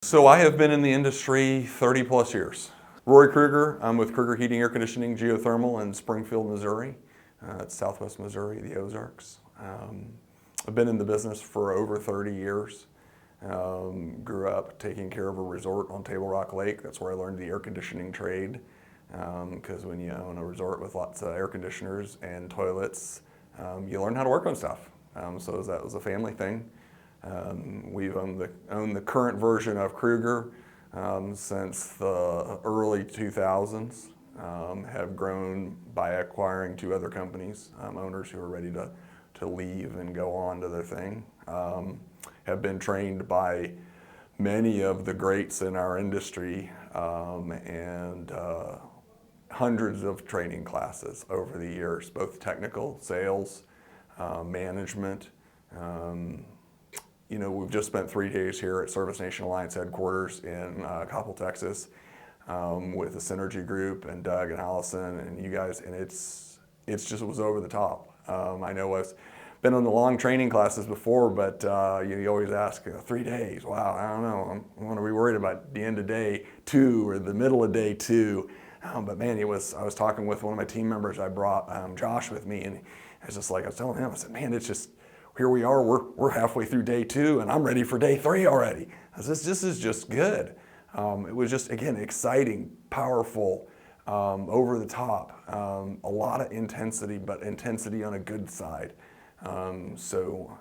So I have been in the industry 30 plus years. Rory Krueger, I'm with Krueger Heating, Air Conditioning, Geothermal in Springfield, Missouri. It's Southwest Missouri, the Ozarks. I've been in the business for over 30 years. Grew up taking care of a resort on Table Rock Lake. That's where I learned the air conditioning trade. Because when you own a resort with lots of air conditioners and toilets, you learn how to work on stuff. So that was a family thing. We've owned the current version of Krueger since the early 2000s. Have grown by acquiring two other companies, owners who are ready to leave and go on to their thing. Have been trained by many of the greats in our industry and hundreds of training classes over the years, both technical, sales, management. We've just spent 3 days here at Service Nation Alliance headquarters in Coppell, Texas, with the Synergy Group and Doug and Allison and you guys, and it was over the top. I know I've been on the long training classes before, but you always ask, 3 days, wow, I don't know, I'm going to be worried about the end of day 2 or the middle of day 2. But man, I was talking with one of my team members. I brought Josh with me, and I was telling him, I said, man, it's just, here we are, we're halfway through day 2 and I'm ready for day 3 already. This is just good. It was just, again, exciting, powerful, over the top, a lot of intensity, but intensity on a good side. So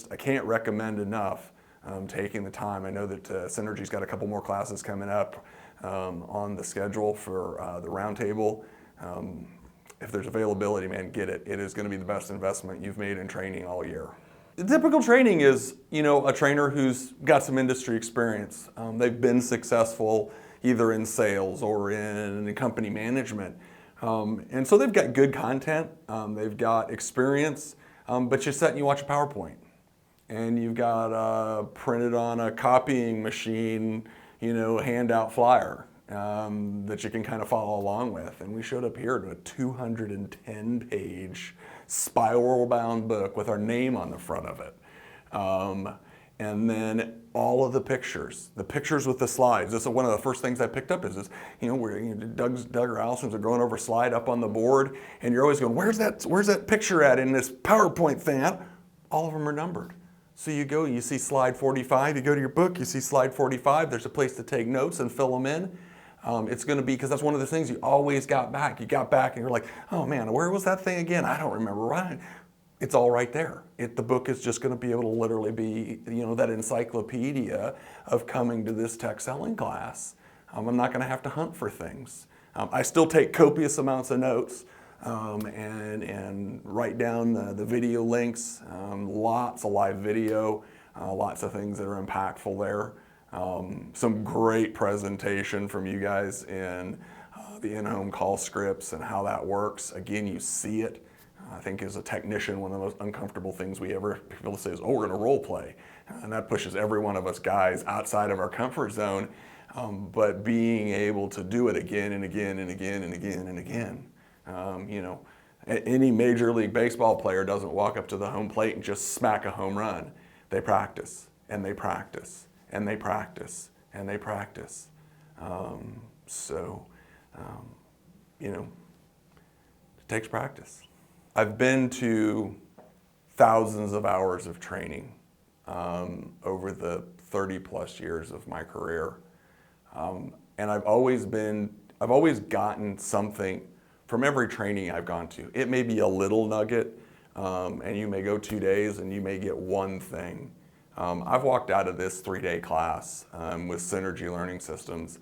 I can't recommend enough taking the time. I know that Synergy's got a couple more classes coming up on the schedule for the roundtable. If there's availability, man, get it. It is going to be the best investment you've made in training all year. The typical training is, a trainer who's got some industry experience. They've been successful either in sales or in company management. And so they've got good content, they've got experience, but you sit and you watch a PowerPoint. And you've got printed on a copying machine, handout flyer. That you can kind of follow along with. And we showed up here to a 210-page spiral-bound book with our name on the front of it. And then all of the pictures with the slides. This is one of the first things I picked up is where Doug or Allison's are going over a slide up on the board, and you're always going, where's that picture at in this PowerPoint thing? All of them are numbered. So you go, you see slide 45, you go to your book, you see slide 45, there's a place to take notes and fill them in. It's going to be, because that's one of the things you always got back. You got back and you're like, oh man, where was that thing again? I don't remember. Right? It's all right there. The book is just going to be able to literally be, that encyclopedia of coming to this tech selling class. I'm not going to have to hunt for things. I still take copious amounts of notes and write down the video links, lots of live video, lots of things that are impactful there. Some great presentation from you guys in the in-home call scripts and how that works. Again, you see it. I think as a technician, one of the most uncomfortable things people say is, oh, we're going to role play. And that pushes every one of us guys outside of our comfort zone. But being able to do it again and again and again and again and again. Any Major League Baseball player doesn't walk up to the home plate and just smack a home run. They practice and they practice. And they practice, and they practice. It takes practice. I've been to thousands of hours of training over the 30 plus years of my career. And I've always gotten something from every training I've gone to. It may be a little nugget, and you may go 2 days and you may get one thing. I've walked out of this 3-day class with Synergy Learning Systems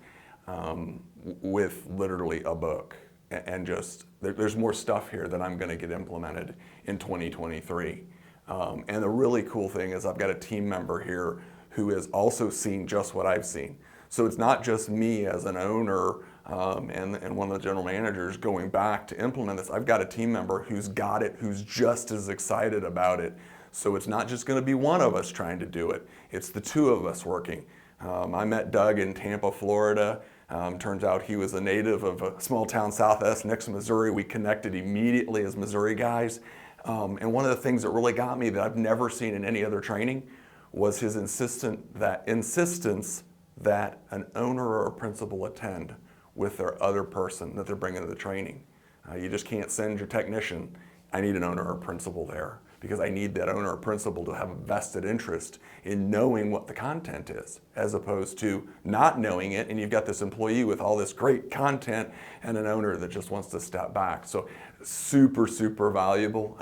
with literally a book, and just there's more stuff here that I'm going to get implemented in 2023. And the really cool thing is I've got a team member here who has also seen just what I've seen. So it's not just me as an owner and one of the general managers going back to implement this. I've got a team member who's got it, who's just as excited about it. So it's not just going to be one of us trying to do it. It's the two of us working. I met Doug in Tampa, Florida. Turns out he was a native of a small town southwest next to Missouri. We connected immediately as Missouri guys. And one of the things that really got me that I've never seen in any other training was his insistence that an owner or a principal attend with their other person that they're bringing to the training. You just can't send your technician. I need an owner or principal there because I need that owner or principal to have a vested interest in knowing what the content is, as opposed to not knowing it, and you've got this employee with all this great content and an owner that just wants to step back. So super, super valuable.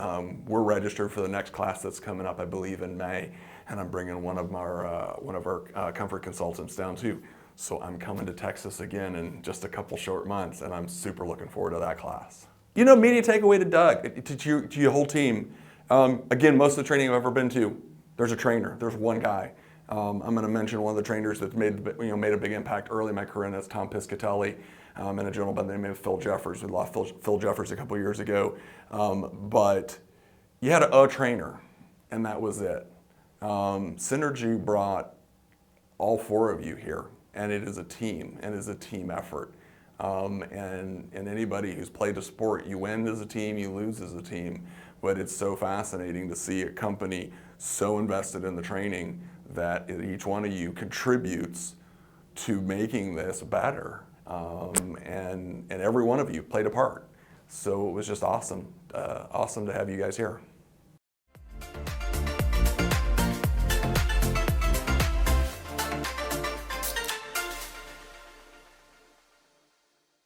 We're registered for the next class that's coming up, I believe, in May, and I'm bringing one of our comfort consultants down too. So I'm coming to Texas again in just a couple short months, and I'm super looking forward to that class. You know, media takeaway to Doug, to your whole team. Again, most of the training I've ever been to, there's a trainer, there's one guy. I'm going to mention one of the trainers that's made a big impact early in my career, and that's Tom Piscatelli, and a gentleman by the name of Phil Jeffers. We lost Phil Jeffers a couple years ago, but you had a trainer, and that was it. Synergy brought all four of you here, and it is a team, and it is a team effort. And anybody who's played a sport, you win as a team, you lose as a team. But it's so fascinating to see a company so invested in the training that each one of you contributes to making this better. And every one of you played a part. So it was just awesome. Awesome to have you guys here.